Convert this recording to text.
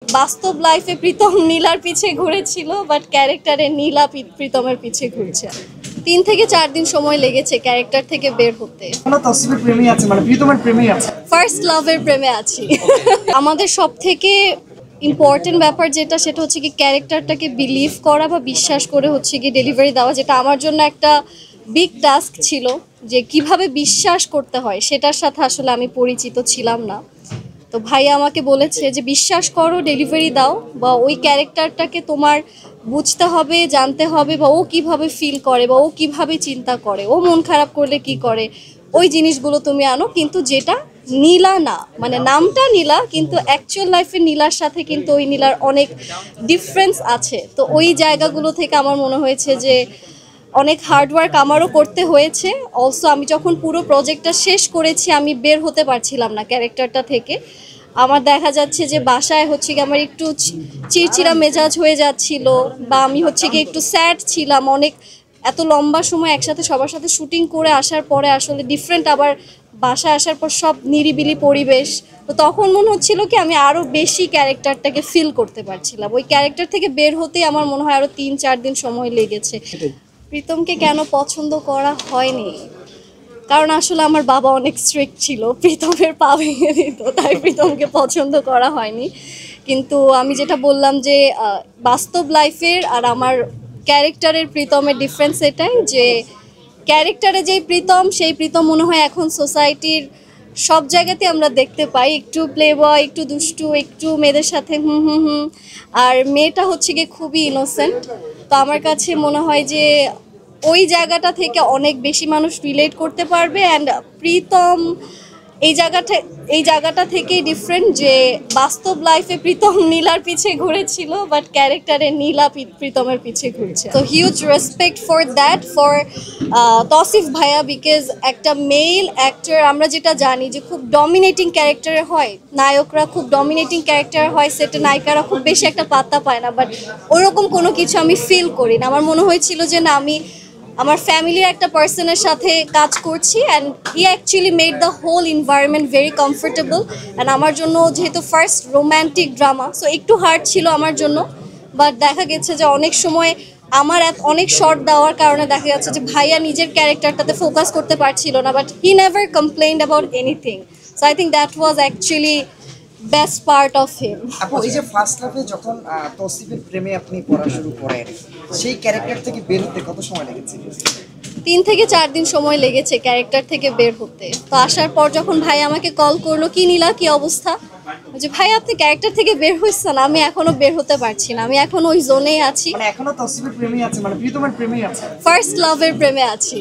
বাস্তব লাইফে প্রীতম নীলার পিছে ঘুরেছিল, বাট ক্যারেক্টারে নীলা প্রীতমের পিছে ঘুরছে। 3 থেকে 4 দিন সময় লেগেছে ক্যারেক্টার থেকে বের হতে। তসবির প্রেমী আছে, মানে প্রীতমের প্রেমী আছে, ফার্স্ট লাভের প্রেমে আছি। আমাদের সব থেকে ইম্পর্টেন্ট ব্যাপার যেটা, সেটা হচ্ছে কি ক্যারেক্টারটাকে বিলিভ করা বা বিশ্বাস করে হচ্ছে কি ডেলিভারি দেওয়া, যেটা আমার জন্য একটা বিগ টাস্ক ছিল। যে কিভাবে বিশ্বাস করতে হয় সেটার সাথে আসলে আমি পরিচিত ছিলাম না। তো ভাইয়া আমাকে বলেছে যে বিশ্বাস করো, ডেলিভারি দাও, বা ওই ক্যারেক্টারটাকে তোমার বুঝতে হবে, জানতে হবে, বা ও কিভাবে ফিল করে, বা ও কিভাবে চিন্তা করে, ও মন খারাপ করলে কি করে, ওই জিনিসগুলো তুমি আনো। কিন্তু যেটা নীলা না, মানে নামটা নীলা, কিন্তু অ্যাকচুয়াল লাইফে নীলার সাথে কিন্তু ওই নীলার অনেক ডিফারেন্স আছে। তো ওই জায়গাগুলো থেকে আমার মনে হয়েছে যে অনেক হার্ডওয়ার্ক আমারও করতে হয়েছে। অলসো আমি যখন পুরো প্রজেক্টটা শেষ করেছি, আমি বের হতে পারছিলাম না ক্যারেক্টারটা থেকে। আমার দেখা যাচ্ছে যে বাসায় হচ্ছে কি আমার একটু চিড়চিড়া মেজাজ হয়ে যাচ্ছিল, বা আমি হচ্ছে কি একটু স্যাড ছিলাম। অনেক এত লম্বা সময় একসাথে সবার সাথে শুটিং করে আসার পরে আসলে ডিফারেন্ট, আবার বাসায় আসার পর সব নিরিবিলি পরিবেশ। তো তখন মনে হচ্ছিল কি আমি আরও বেশি ক্যারেক্টারটাকে ফিল করতে পারছিলাম। ওই ক্যারেক্টার থেকে বের হতেই আমার মনে হয় আরও 3-4 দিন সময় লেগেছে। প্রীতমকে কেন পছন্দ করা হয়নি, কারণ আসলে আমার বাবা অনেক স্ট্রিক্ট ছিল, প্রীতমের পা ভেঙে দিত, তাই প্রীতমকে পছন্দ করা হয়নি। কিন্তু আমি যেটা বললাম যে বাস্তব লাইফের আর আমার ক্যারেক্টারের প্রীতমের ডিফারেন্স এটাই যে ক্যারেক্টারে যেই প্রীতম, সেই প্রীতম মনে হয় এখন সোসাইটির সব জায়গাতে আমরা দেখতে পাই, একটু প্লে বয়, একটু দুষ্টু, একটু মেয়েদের সাথে হুম হুম হুম, আর মেয়েটা হচ্ছে গিয়ে খুবই ইনোসেন্ট। তো আমার কাছে মনে হয় যে ওই জায়গাটা থেকে অনেক বেশি মানুষ রিলেট করতে পারবে। অ্যান্ড প্রীতম এই জায়গাটা থেকেই ডিফারেন্ট, যে বাস্তব লাইফে প্রীতম নীলার পিছে ঘুরেছিল, বাট ক্যারেক্টারে নীলা প্রীতমের পিছে ঘুরছে। তো huge respect for that, for Tasif ভাইয়া, বিকজ একটা মেল অ্যাক্টর আমরা যেটা জানি যে খুব ডমিনেটিং ক্যারেক্টারে হয়, নায়করা খুব ডমিনেটিং ক্যারেক্টার হয় সেটা, নায়িকারা খুব বেশি একটা পাত্তা পায় না। বাট ওরকম কোনো কিছু আমি ফিল করি না। আমার মনে হয়েছিল যে না, আমি আমার ফ্যামিলির একটা পার্সনের সাথে কাজ করছি, and he actually made the whole environment very comfortable. And আমার জন্য যেহেতু ফার্স্ট রোম্যান্টিক ড্রামা, সো একটু হার্ড ছিল আমার জন্য। বাট দেখা গেছে যে অনেক সময় আমার অনেক শর্ট দেওয়ার কারণে দেখা যাচ্ছে যে ভাইয়া নিজের ক্যারেক্টারটাতে ফোকাস করতে পারছিল না, but he never complained about anything. So I think that was actually best part of him. এই যে ফার্স্ট লাভে যখন তসবির প্রেমে আপনি পড়া শুরু করেন, সেই ক্যারেক্টার থেকে বের হতে কত সময় লেগেছে? 3 থেকে 4 দিন সময় লেগেছে ক্যারেক্টার থেকে বের হতে। তো আসার পর যখন ভাই আমাকে কল করলো, কি নীলা কি অবস্থা, যে ভাই আপনি ক্যারেক্টার থেকে বের হচ্ছেন, আমি এখনো বের হতে পারছি না, আমি এখন ওই জোনেই আছি, মানে এখনো তসবির প্রেমী আছে, মানে প্রীতমের প্রেমী আছে, ফার্স্ট লাভের প্রেমে আছি।